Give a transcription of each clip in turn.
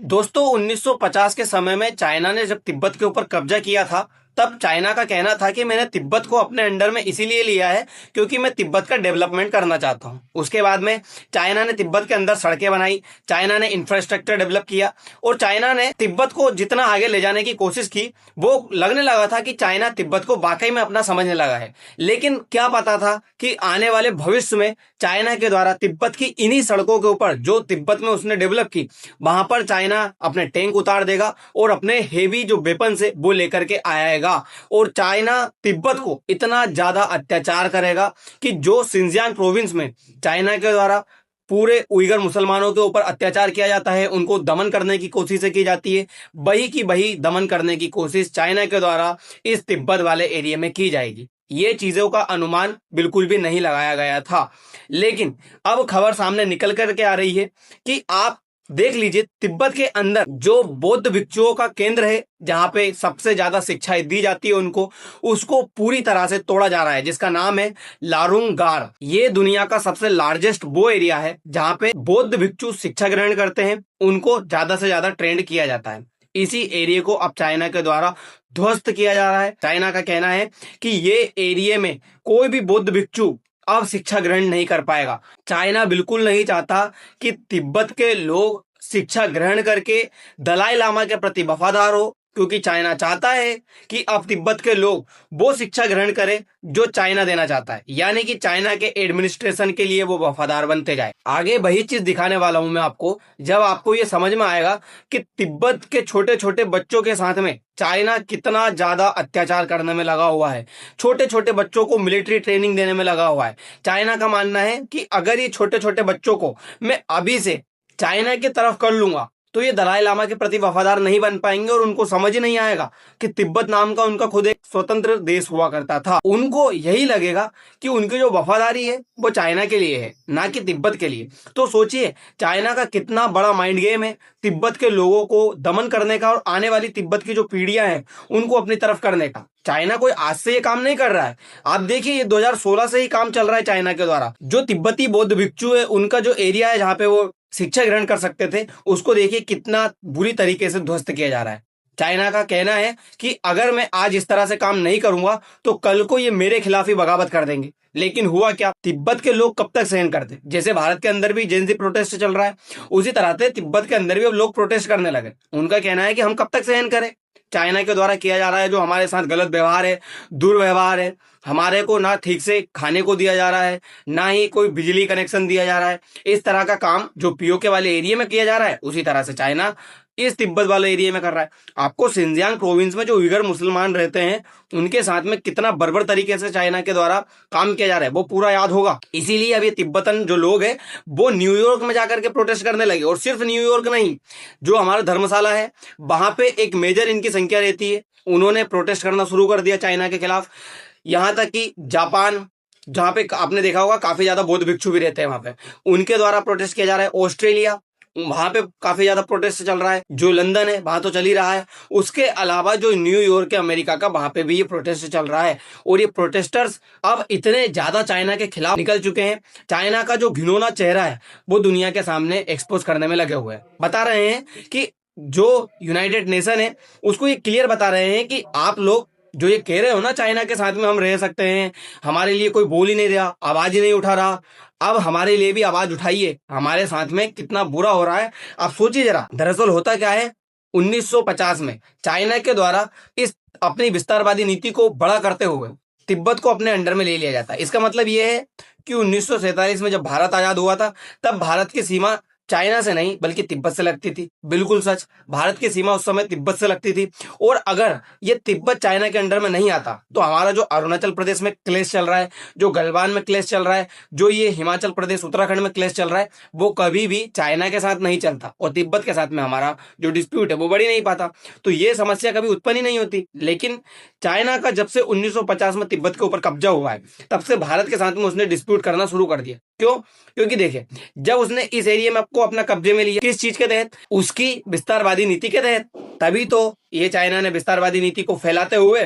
दोस्तों 1950 के समय में चाइना ने जब तिब्बत के ऊपर कब्जा किया था, तब चाइना का कहना था कि मैंने तिब्बत को अपने अंडर में इसीलिए लिया है क्योंकि मैं तिब्बत का डेवलपमेंट करना चाहता हूं। उसके बाद में चाइना ने तिब्बत के अंदर सड़कें बनाई, चाइना ने इंफ्रास्ट्रक्चर डेवलप किया और चाइना ने तिब्बत को जितना आगे ले जाने की कोशिश की, वो लगने लगा था कि चाइना तिब्बत को वाकई में अपना समझने लगा है। लेकिन क्या पता था कि आने वाले भविष्य में चाइना के द्वारा तिब्बत की इन्हीं सड़कों के ऊपर जो तिब्बत में उसने डेवलप की, वहां पर चाइना अपने टैंक उतार देगा और अपने हेवी जो वेपन से वो लेकर के आएगा और चाइना तिब्बत को इतना ज्यादा अत्याचार करेगा कि जो सिंजियांग प्रोविंस में चाइना के द्वारा पूरे उइगर मुसलमानों के ऊपर अत्याचार किया जाता है, उनको दमन करने की कोशिश की जाती है, वही की वही दमन करने की कोशिश चाइना के द्वारा इस तिब्बत वाले एरिया में की जाएगी। ये चीजों का अनुमान बिल्कुल भी नहीं लगाया गया था। लेकिन अब खबर सामने निकल करके आ रही है कि आप देख लीजिए, तिब्बत के अंदर जो बौद्ध भिक्षुओं का केंद्र है, जहां पे सबसे ज्यादा शिक्षा दी जाती है उनको, उसको पूरी तरह से तोड़ा जा रहा है, जिसका नाम है लारुंगार। ये दुनिया का सबसे लार्जेस्ट वो एरिया है जहां पे बौद्ध भिक्षु शिक्षा ग्रहण करते हैं, उनको ज्यादा से ज्यादा ट्रेंड किया जाता है। इसी एरिया को अब चाइना के द्वारा ध्वस्त किया जा रहा है। चाइना का कहना है कि ये एरिया में कोई भी बौद्ध भिक्षु अब शिक्षा ग्रहण नहीं कर पाएगा। चाइना बिल्कुल नहीं चाहता कि तिब्बत के लोग शिक्षा ग्रहण करके दलाई लामा के प्रति वफादार हो, क्योंकि चाइना चाहता है कि अब तिब्बत के लोग वो शिक्षा ग्रहण करें जो चाइना देना चाहता है, यानी कि चाइना के एडमिनिस्ट्रेशन के लिए वो वफादार बनते जाए। आगे वही चीज दिखाने वाला हूं मैं आपको, जब आपको ये समझ में आएगा कि तिब्बत के छोटे छोटे बच्चों के साथ में चाइना कितना ज्यादा अत्याचार करने में लगा हुआ है, छोटे छोटे बच्चों को मिलिट्री ट्रेनिंग देने में लगा हुआ है। चाइना का मानना है कि अगर ये छोटे छोटे बच्चों को मैं अभी से चाइना की तरफ कर लूंगा तो ये दलाई लामा के प्रति वफादार नहीं बन पाएंगे और उनको समझ ही नहीं आएगा कि तिब्बत नाम का उनका खुद एक स्वतंत्र देश हुआ करता था। उनको यही लगेगा कि उनकी जो वफादारी है वो चाइना के लिए है, ना कि तिब्बत के लिए। तो सोचिए चाइना का कितना बड़ा माइंड गेम है तिब्बत के लोगों को दमन करने का और आने वाली तिब्बत की जो पीढ़ियां हैं उनको अपनी तरफ करने का। चाइना कोई आज से ये काम नहीं कर रहा है, आप देखिए ये 2016 से ही काम चल रहा है चाइना के द्वारा। जो तिब्बती बौद्ध भिक्षु है उनका जो एरिया है जहां पे वो शिक्षा ग्रहण कर सकते थे, उसको देखिए कितना बुरी तरीके से ध्वस्त किया जा रहा है। चाइना का कहना है कि अगर मैं आज इस तरह से काम नहीं करूंगा तो कल को ये मेरे खिलाफ ही बगावत कर देंगे। लेकिन हुआ क्या, तिब्बत के लोग कब तक सहन करते? जैसे भारत के अंदर भी जेन ज़ी प्रोटेस्ट चल रहा है, उसी तरह से तिब्बत के अंदर भी अब लोग प्रोटेस्ट करने लगे। उनका कहना है कि हम कब तक सहन करें, चाइना के द्वारा किया जा रहा है जो हमारे साथ गलत व्यवहार है, दुर्व्यवहार है। हमारे को ना ठीक से खाने को दिया जा रहा है, ना ही कोई बिजली कनेक्शन दिया जा रहा है। इस तरह का काम जो पीओके वाले एरिया में किया जा रहा है, उसी तरह से चाइना इस तिब्बत वाले एरिया में कर रहा है। आपको सिंजियांग प्रोविंस में जो उइगर मुसलमान रहते हैं उनके साथ में कितना बर्बर तरीके से चाइना के द्वारा काम किया जा रहा है वो पूरा याद होगा। इसीलिए अब ये तिब्बतन जो लोग हैं वो न्यूयॉर्क में जाकर के प्रोटेस्ट करने लगे। और सिर्फ न्यूयॉर्क नहीं, जो हमारा धर्मशाला है वहां पे एक मेजर इनकी संख्या रहती है, उन्होंने प्रोटेस्ट करना शुरू कर दिया चाइना के खिलाफ। यहां तक कि जापान, जहां पे आपने देखा होगा काफी ज्यादा बौद्ध भिक्षु भी रहते हैं वहां पे, उनके द्वारा प्रोटेस्ट किया जा रहा है। ऑस्ट्रेलिया, वहां पे काफी ज्यादा प्रोटेस्ट चल रहा है। जो लंदन है वहां तो चल ही रहा है। उसके अलावा जो न्यूयॉर्क है अमेरिका का, वहां पे भी ये प्रोटेस्ट चल रहा है। और ये प्रोटेस्टर्स अब इतने ज्यादा चाइना के खिलाफ निकल चुके हैं, चाइना का जो घिनौना चेहरा है वो दुनिया के सामने एक्सपोज करने में लगे हुए हैं। बता रहे हैं कि जो यूनाइटेड नेशन है उसको ये क्लियर बता रहे हैं कि आप लोग जो ये कह रहे हो ना चाइना के साथ में हम रह सकते हैं, हमारे लिए कोई बोल ही नहीं रहा, आवाज ही नहीं उठा रहा, अब हमारे लिए भी आवाज उठाइए, हमारे साथ में कितना बुरा हो रहा है। आप सोचिए जरा, दरअसल होता क्या है, 1950 में चाइना के द्वारा इस अपनी विस्तारवादी नीति को बड़ा करते हुए तिब्बत को अपने अंडर में ले लिया जाता है। इसका मतलब यह है कि 1947 में जब भारत आजाद हुआ था तब भारत की सीमा चाइना से नहीं बल्कि तिब्बत से लगती थी। बिल्कुल सच, भारत की सीमा उस समय तिब्बत से लगती थी। और अगर ये तिब्बत चाइना के अंडर में नहीं आता तो हमारा जो अरुणाचल प्रदेश में क्लेश चल रहा है, जो गलवान में क्लेश चल रहा है, जो ये हिमाचल प्रदेश उत्तराखंड में क्लेश चल रहा है, वो कभी भी चाइना के साथ नहीं चलता और तिब्बत के साथ में हमारा जो डिस्प्यूट है वो बढ़ ही नहीं पाता। तो ये समस्या कभी उत्पन्न ही नहीं होती। लेकिन चाइना का जब से 1950 में तिब्बत के ऊपर कब्जा हुआ है तब से भारत के साथ में उसने डिस्प्यूट करना शुरू कर दिया। क्यों? क्योंकि देखिए, जब उसने इस एरिया में आपको अपना कब्जे में लिया, किस चीज के तहत? उसकी विस्तारवादी नीति के तहत। तभी तो ये चाइना ने विस्तारवादी नीति को फैलाते हुए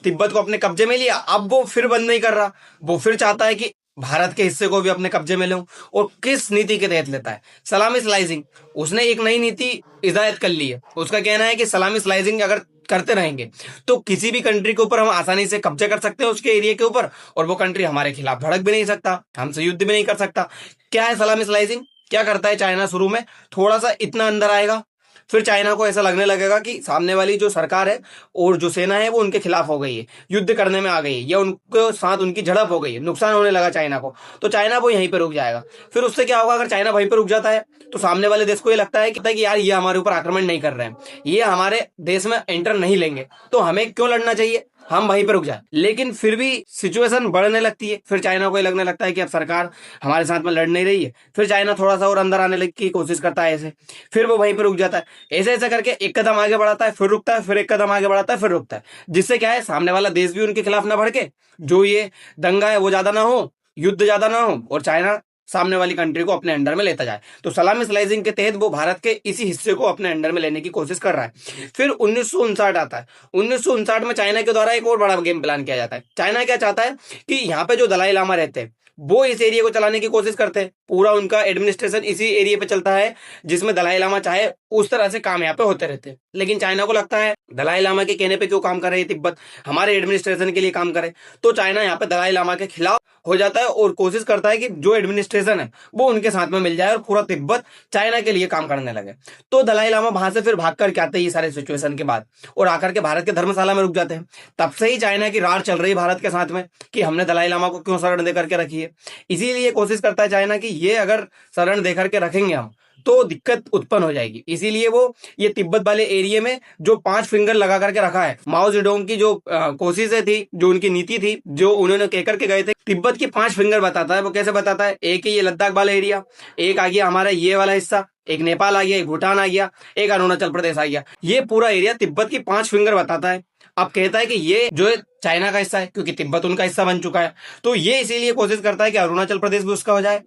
तिब्बत को अपने कब्जे में लिया। अब वो फिर बंद नहीं कर रहा, वो फिर चाहता है कि भारत के हिस्से को भी अपने कब्जे में लूं, और किस नीति के तहत लेता है? सलामी स्लाइसिंग। उसने एक नई नीति इजाद कर ली है। उसका कहना है कि सलामी स्लाइसिंग अगर करते रहेंगे तो किसी भी कंट्री के ऊपर हम आसानी से कब्जे कर सकते हैं, उसके एरिया के ऊपर, और वो कंट्री हमारे खिलाफ भड़क भी नहीं सकता, हमसे युद्ध भी नहीं कर सकता। क्या है सलामी स्लाइसिंग? क्या करता है चाइना? शुरू में थोड़ा सा इतना अंदर आएगा, फिर चाइना को ऐसा लगने लगेगा कि सामने वाली जो सरकार है और जो सेना है वो उनके खिलाफ हो गई है, युद्ध करने में आ गई है, या उनके साथ उनकी झड़प हो गई है, नुकसान होने लगा चाइना को, तो चाइना वो यहीं पे रुक जाएगा। फिर उससे क्या होगा? अगर चाइना वहीं पे रुक जाता है तो सामने वाले देश को ये लगता है कि यार ये हमारे ऊपर आक्रमण नहीं कर रहे हैं, ये हमारे देश में एंटर नहीं लेंगे, तो हमें क्यों लड़ना चाहिए, हम वहीं पर रुक जाए। लेकिन फिर भी सिचुएशन बढ़ने लगती है, फिर चाइना को ये लगने लगता है कि अब सरकार हमारे साथ में लड़ नहीं रही है, फिर चाइना थोड़ा सा और अंदर आने की कोशिश करता है ऐसे, फिर वो वहीं पर रुक जाता है। ऐसे ऐसे करके एक कदम आगे बढ़ाता है, फिर रुकता है, फिर एक कदम आगे बढ़ाता है, फिर रुकता है, जिससे क्या है, सामने वाला देश भी उनके खिलाफ ना भड़के, जो ये दंगा है वो ज्यादा ना हो, युद्ध ज्यादा ना हो, और चाइना सामने वाली कंट्री को अपने अंडर में लेता जाए। तो सलामी स्लाइसिंग के तहत वो भारत के इसी हिस्से को अपने अंडर में लेने की कोशिश कर रहा है। फिर 1959 आता है। 1959 में चाइना के द्वारा एक और बड़ा गेम प्लान किया जाता है। चाइना क्या चाहता है कि यहाँ पे जो दलाई लामा रहते हैं वो इस एरिया को चलाने की कोशिश करते हैं, पूरा उनका एडमिनिस्ट्रेशन इसी एरिया पे चलता है, जिसमें दलाई लामा चाहे उस तरह से काम यहाँ पे होते रहते हैं। लेकिन चाइना को लगता है दलाई लामा के कहने पे क्यों काम कर रहे हैं तिब्बत, हमारे एडमिनिस्ट्रेशन के लिए काम करे। तो चाइना यहाँ पे दलाई लामा के खिलाफ हो जाता है और कोशिश करता है कि जो एडमिनिस्ट्रेशन है वो उनके साथ में मिल जाए और पूरा तिब्बत चाइना के लिए काम करने लगे। तो दलाई लामा वहां से फिर भाग करके आते हैं ये सारे सिचुएशन के बाद, और आकर के भारत के धर्मशाला में रुक जाते हैं। तब से ही चाइना की रार चल रही है भारत के साथ में कि हमने दलाई लामा को क्यों शरण दे करके रखी है। इसीलिए कोशिश करता है चाइना की ये अगर शरण दे करके रखेंगे हम तो दिक्कत उत्पन्न हो जाएगी। इसीलिए वो ये तिब्बत वाले एरिया में जो 5 फिंगर लगा करके रखा है, माओ जेडोंग की जो कोशिशें थी, जो उनकी नीति थी, जो उन्होंने कह करके गए थे, तिब्बत की 5 फिंगर बताता है। वो कैसे बताता है? एक ही ये लद्दाख वाला एरिया, एक आ गया हमारा ये वाला हिस्सा, एक नेपाल आ गया, एक भूटान आ गया, एक अरुणाचल प्रदेश आ गया। ये पूरा एरिया तिब्बत की 5 फिंगर बताता है। अब कहता है कि ये जो चाइना का हिस्सा है, क्योंकि तिब्बत उनका हिस्सा बन चुका है, तो ये इसीलिए कोशिश करता है कि अरुणाचल प्रदेश भी उसका हो जाए,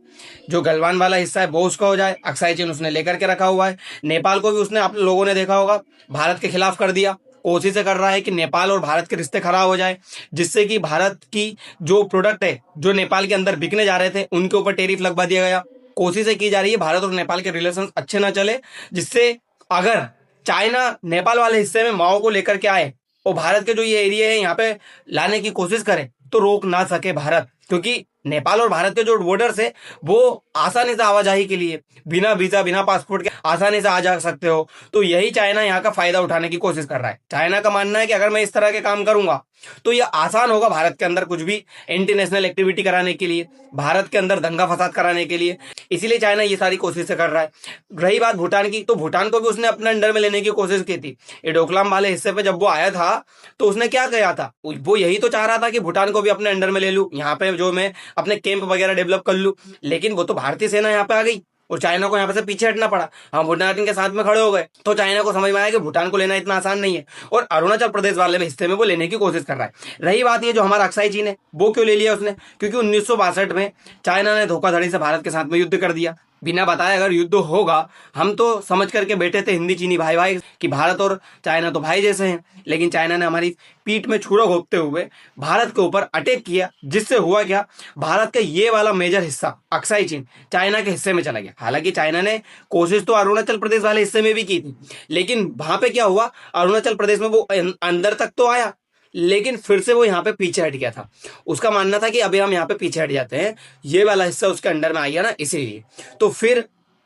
जो गलवान वाला हिस्सा है वो उसका हो जाए। अक्साई चीन उसने लेकर के रखा हुआ है। नेपाल को भी उसने, आप लोगों ने देखा होगा, भारत के खिलाफ कर दिया। कोशिश कर रहा है कि नेपाल और भारत के रिश्ते खराब हो जाए, जिससे कि भारत की जो प्रोडक्ट है जो नेपाल के अंदर बिकने जा रहे थे उनके ऊपर टैरिफ लगवा दिया गया। कोशिशें की जा रही है भारत और नेपाल के रिलेशन अच्छे ना चले, जिससे अगर चाइना नेपाल वाले हिस्से में माओ को लेकर के आए और भारत के जो ये एरिया है यहाँ पे लाने की कोशिश करे तो रोक ना सके भारत, क्योंकि नेपाल और भारत के जो बॉर्डर्स है वो आसानी से आवाजाही के लिए बिना वीजा बिना पासपोर्ट के आसानी से आ जा सकते हो। तो यही चाइना यहाँ का फायदा उठाने की कोशिश कर रहा है। चाइना का मानना है कि अगर मैं इस तरह के काम करूंगा तो ये आसान होगा भारत के अंदर कुछ भी एंटी नेशनल एक्टिविटी कराने के लिए, भारत के अंदर दंगा फसाद कराने के लिए। इसीलिए चाइना ये सारी कोशिशें कर रहा है। रही बात भूटान की, तो भूटान को भी उसने अपने अंडर में लेने की कोशिश की थी। ये डोकलाम वाले हिस्से पे जब वो आया था तो उसने क्या किया था, वो यही तो चाह रहा था कि भूटान को भी अपने अंडर में ले लूं, यहाँ पे जो मैं अपने कैंप वगैरह डेवलप कर लूं। लेकिन वो तो भारतीय सेना यहाँ पे आ गई और चाइना को यहाँ पे से पीछे हटना पड़ा। हम भूटान के साथ में खड़े हो गए तो चाइना को समझ में आया कि भूटान को लेना इतना आसान नहीं है, और अरुणाचल प्रदेश वाले हिस्से में वो लेने की कोशिश कर रहा है। रही बात ये जो हमारा अक्साई चीन है वो क्यों ले लिया उसने, क्योंकि 1962 में चाइना ने धोखाधड़ी से भारत के साथ में युद्ध कर दिया। बिना बताए अगर युद्ध होगा, हम तो समझ करके बैठे थे हिंदी चीनी भाई भाई कि भारत और चाइना तो भाई जैसे हैं, लेकिन चाइना ने हमारी पीठ में छुरा घोंपते हुए भारत के ऊपर अटैक किया, जिससे हुआ क्या, भारत का ये वाला मेजर हिस्सा अक्साई चीन चाइना के हिस्से में चला गया। हालांकि चाइना ने कोशिश तो अरुणाचल प्रदेश वाले हिस्से में भी की थी, लेकिन वहां पे क्या हुआ, अरुणाचल प्रदेश में वो अंदर तक तो आया लेकिन फिर से वो यहाँ पे पीछे हट गया था। उसका मानना था कि अभी हम यहाँ पे पीछे हट जाते हैं, ये वाला हिस्सा उसके अंडर में आ गया ना, इसीलिए। तो फिर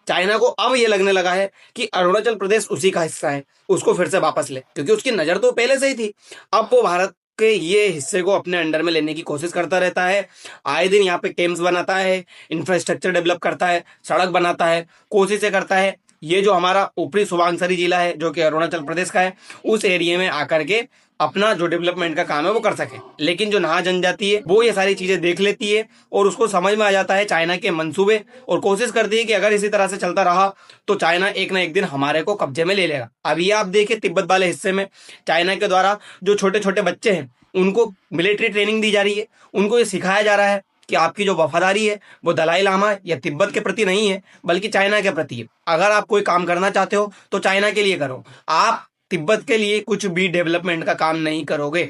चाइना को अब ये लगने लगा है कि अरुणाचल प्रदेश उसी का हिस्सा है, उसको फिर से वापस ले, क्योंकि उसकी नजर तो पहले से ही थी। अब वो भारत के ये हिस्से को अपने अंडर में लेने की कोशिश करता रहता है। आए दिन यहाँ पे कैंप्स बनाता है, इंफ्रास्ट्रक्चर डेवलप करता है, सड़क बनाता है, कोशिशें करता है। ये जो हमारा ऊपरी सुबानसरी जिला है जो कि अरुणाचल प्रदेश का है, उस एरिया में आकर के अपना जो डेवलपमेंट का काम है वो कर सके। लेकिन जो नहा जनजाति है वो ये सारी चीजें देख लेती है और उसको समझ में आ जाता है चाइना के मंसूबे, और कोशिश करती है कि अगर इसी तरह से चलता रहा तो चाइना एक ना एक दिन हमारे को कब्जे में ले लेगा। अभी आप देखिए तिब्बत वाले हिस्से में चाइना के द्वारा जो छोटे छोटे बच्चे हैं उनको मिलिट्री ट्रेनिंग दी जा रही है, उनको ये सिखाया जा रहा है कि आपकी जो वफादारी है वो दलाई लामा या तिब्बत के प्रति नहीं है बल्कि चाइना के प्रति है। अगर आप कोई काम करना चाहते हो तो चाइना के लिए करो, आप तिब्बत के लिए कुछ भी डेवलपमेंट का काम नहीं करोगे।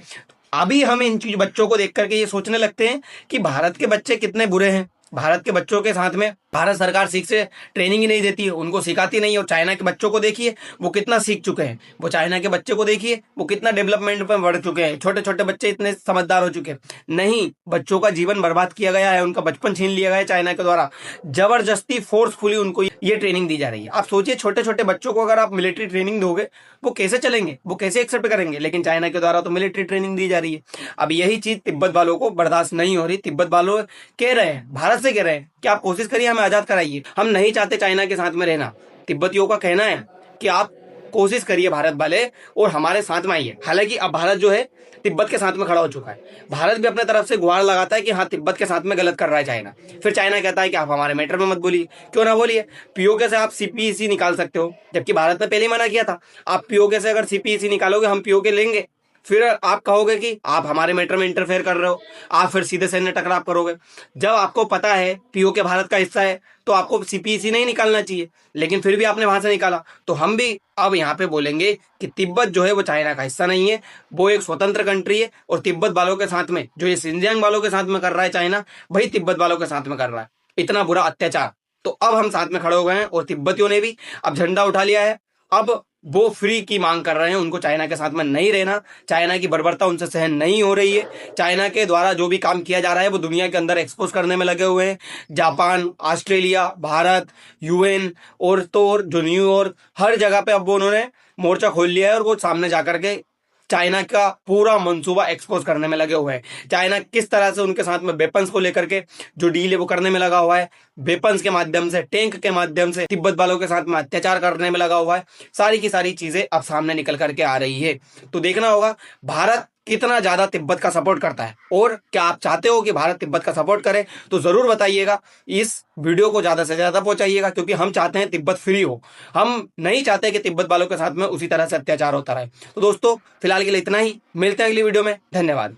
अभी हम इन चीज बच्चों को देख करके ये सोचने लगते हैं कि भारत के बच्चे कितने बुरे हैं, भारत के बच्चों के साथ में भारत सरकार सीख से ट्रेनिंग ही नहीं देती है, उनको सिखाती नहीं है। और चाइना के बच्चों को देखिए वो कितना सीख चुके हैं, वो चाइना के बच्चे को देखिए वो कितना डेवलपमेंट में बढ़ चुके हैं, छोटे छोटे बच्चे इतने समझदार हो चुके हैं। नहीं, बच्चों का जीवन बर्बाद किया गया है, उनका बचपन छीन लिया गया है चाइना के द्वारा, जबरदस्ती फोर्सफुली उनको ये ट्रेनिंग दी जा रही है। आप सोचिए छोटे छोटे बच्चों को अगर आप मिलिट्री ट्रेनिंग दोगे वो कैसे चलेंगे, वो कैसे एक्सेप्ट करेंगे, लेकिन चाइना के द्वारा तो मिलिट्री ट्रेनिंग दी जा रही है। अब यही चीज तिब्बत वालों को बर्दाश्त नहीं हो रही, तिब्बत वालों कह रहे हैं, भारत से कह रहे हैं कि आप कोशिश करिए हमें आजाद कराइए, हम नहीं चाहते चाइना के साथ में रहना। तिब्बतियों का कहना है कि आप कोशिश करिए भारत वाले और हमारे साथ में आइए। हालांकि अब भारत जो है तिब्बत के साथ में खड़ा हो चुका है, भारत भी अपने तरफ से गुहार लगाता है कि हाँ तिब्बत के साथ में गलत कर रहा है चाइना। फिर चाइना कहता है कि आप हमारे मैटर में मत बोलिए, क्यों ना बोलिए, पीओके से आप सीपीईसी निकाल सकते हो, जबकि भारत ने पहले ही मना किया था। आप पीओके से अगर सीपीईसी निकालोगे हम पीओके लेंगे, फिर आप कहोगे कि आप हमारे मैटर में इंटरफेयर कर रहे हो, आप फिर सीधे सैन्य टकराव करोगे। जब आपको पता है पीओके भारत का हिस्सा है तो आपको सीपीईसी नहीं निकालना चाहिए, लेकिन फिर भी आपने वहां से निकाला। तो हम भी अब यहाँ पे बोलेंगे कि तिब्बत जो है वो चाइना का हिस्सा नहीं है, वो एक स्वतंत्र कंट्री है। और तिब्बत वालों के साथ में जो ये सिंजियांग वालों के साथ में कर रहा है चाइना, वही तिब्बत वालों के साथ में कर रहा है इतना बुरा अत्याचार। तो अब हम साथ में खड़े हो गए हैं और तिब्बतियों ने भी अब झंडा उठा लिया है। अब वो फ्री की मांग कर रहे हैं, उनको चाइना के साथ में नहीं रहना, चाइना की बर्बरता उनसे सहन नहीं हो रही है। चाइना के द्वारा जो भी काम किया जा रहा है वो दुनिया के अंदर एक्सपोज करने में लगे हुए हैं। जापान, ऑस्ट्रेलिया, भारत, यूएन और तो और जो न्यूयॉर्क, हर जगह पे अब वो उन्होंने मोर्चा खोल लिया है और वो सामने जाकर के चाइना का पूरा मंसूबा एक्सपोज करने में लगे हुए हैं। चाइना किस तरह से उनके साथ में वेपन्स को लेकर के जो डील है वो करने में लगा हुआ है, वेपन्स के माध्यम से, टैंक के माध्यम से तिब्बत वालों के साथ में अत्याचार करने में लगा हुआ है। सारी की सारी चीजें अब सामने निकल करके आ रही है। तो देखना होगा भारत कितना ज्यादा तिब्बत का सपोर्ट करता है, और क्या आप चाहते हो कि भारत तिब्बत का सपोर्ट करे तो जरूर बताइएगा। इस वीडियो को ज्यादा से ज्यादा पहुंचाइएगा, क्योंकि हम चाहते हैं तिब्बत फ्री हो, हम नहीं चाहते कि तिब्बत वालों के साथ में उसी तरह से अत्याचार होता रहे। तो दोस्तों फिलहाल के लिए इतना ही, मिलते हैं अगली वीडियो में, धन्यवाद।